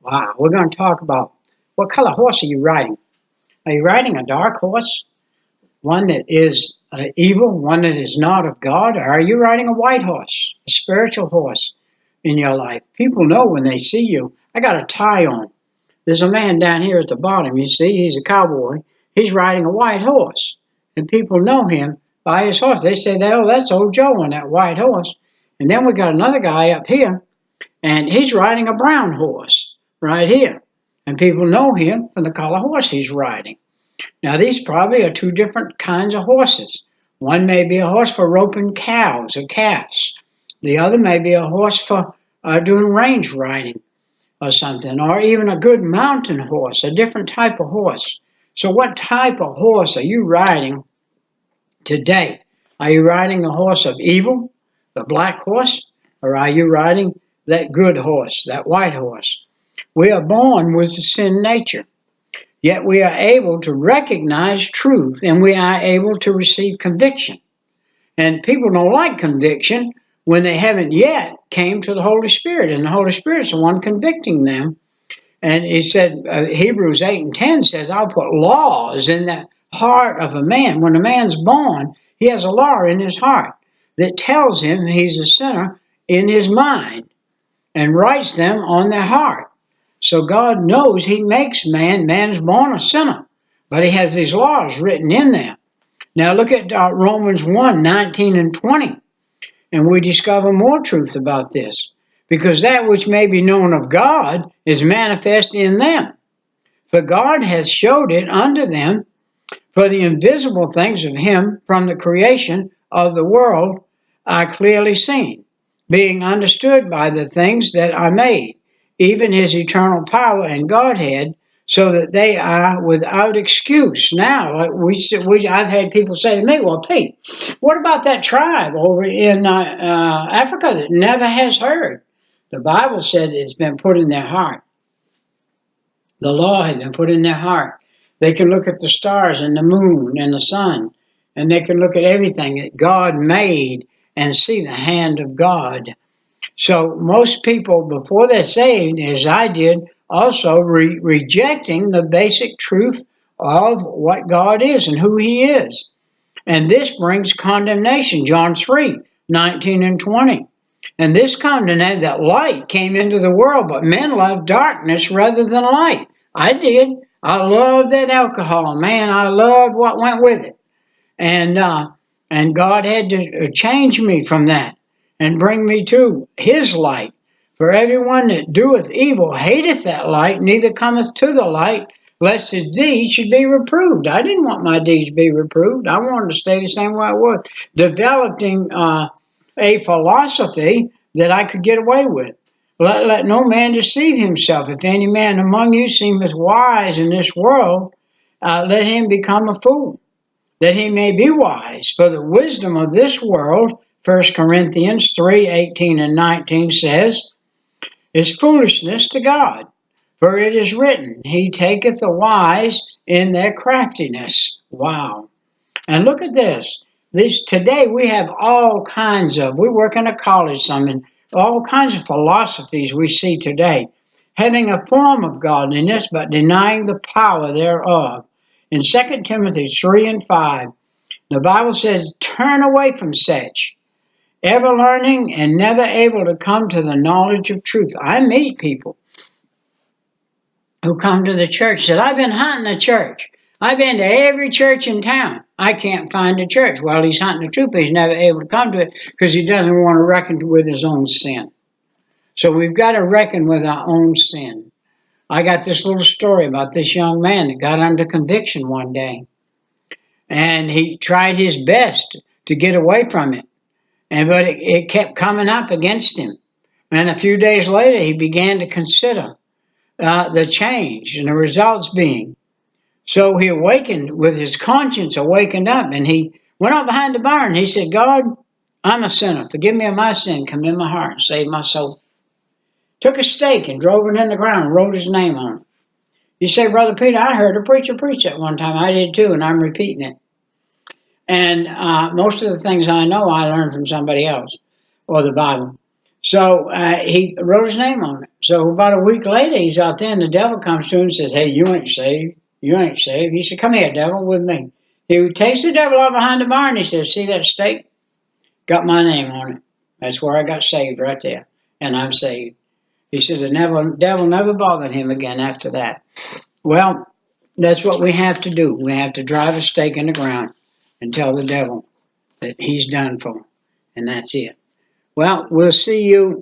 Wow, we're going to talk about what color horse are you riding? Are you riding a dark horse, one that is evil, one that is not of God, or are you riding a white horse, a spiritual horse in your life? People know when they see you. I got a tie on. There's a man down here at the bottom, you see, he's a cowboy. He's riding a white horse, and people know him by his horse. They say, oh, that's old Joe on that white horse. And then we got another guy up here, and he's riding a brown horse right here. And people know him from the color horse he's riding. Now, these probably are two different kinds of horses. One may be a horse for roping cows or calves. The other may be a horse for doing range riding or something, or even a good mountain horse, a different type of horse. So what type of horse are you riding today? Are you riding a horse of evil, the black horse, or are you riding that good horse, that white horse? We are born with a sin nature, yet we are able to recognize truth and we are able to receive conviction. And people don't like conviction when they haven't yet came to the Holy Spirit, and the Holy Spirit's the one convicting them. And he said, Hebrews 8:10 says, I'll put laws in the heart of a man. When a man's born, he has a law in his heart that tells him he's a sinner in his mind and writes them on their heart. So God knows he makes man's born a sinner, but he has these laws written in there. Now look at Romans 1:19 and 20. And we discover more truth about this, because that which may be known of God is manifest in them. For God hath showed it unto them, for the invisible things of him from the creation of the world are clearly seen, being understood by the things that are made, even his eternal power and Godhead, so that they are without excuse. Now, I've had people say to me, well, Pete, what about that tribe over in Africa that never has heard? The Bible said it's been put in their heart. The law had been put in their heart. They can look at the stars and the moon and the sun, and they can look at everything that God made and see the hand of God. So most people, before they're saved, as I did, also rejecting the basic truth of what God is and who he is. And this brings condemnation, John 3:19 and 20. And this condemnation, that light came into the world, but men loved darkness rather than light. I did. I loved that alcohol. Man, I loved what went with it. And God had to change me from that and bring me to his light. For everyone that doeth evil hateth that light, neither cometh to the light, lest his deeds should be reproved. I didn't want my deeds to be reproved. I wanted to stay the same way I was, developing a philosophy that I could get away with. Let no man deceive himself. If any man among you seemeth wise in this world, let him become a fool, that he may be wise. For the wisdom of this world, 1 Corinthians 3:18 and 19 says, is foolishness to God. For it is written, he taketh the wise in their craftiness. Wow. And look at this. Today we have all kinds of, we work in a college some, and all kinds of philosophies we see today, having a form of godliness, but denying the power thereof. In 2 Timothy 3 and 5, the Bible says, turn away from such, ever learning and never able to come to the knowledge of truth. I meet people who come to the church, said, I've been hunting a church. I've been to every church in town. I can't find a church. Well, he's hunting the truth, but he's never able to come to it because he doesn't want to reckon with his own sin. So we've got to reckon with our own sin. I got this little story about this young man that got under conviction one day. And he tried his best to get away from it. But it kept coming up against him. And a few days later, he began to consider the change and the results being. So he awakened with his conscience awakened up, and he went up behind the barn. He said, God, I'm a sinner. Forgive me of my sin. Come in my heart and save my soul. Took a stake and drove it in the ground and wrote his name on it. You say, Brother Peter, I heard a preacher preach that one time. I did too, and I'm repeating it. And most of the things I know, I learned from somebody else or the Bible. So he wrote his name on it. So about a week later, he's out there, and the devil comes to him and says, "Hey, you ain't saved. You ain't saved." He said, "Come here, devil, with me." He takes the devil out behind the bar, and he says, "See that stake? Got my name on it. That's where I got saved, right there, and I'm saved." He said the devil never bothered him again after that. Well, that's what we have to do. We have to drive a stake in the ground and tell the devil that he's done for, and that's it. Well, we'll see you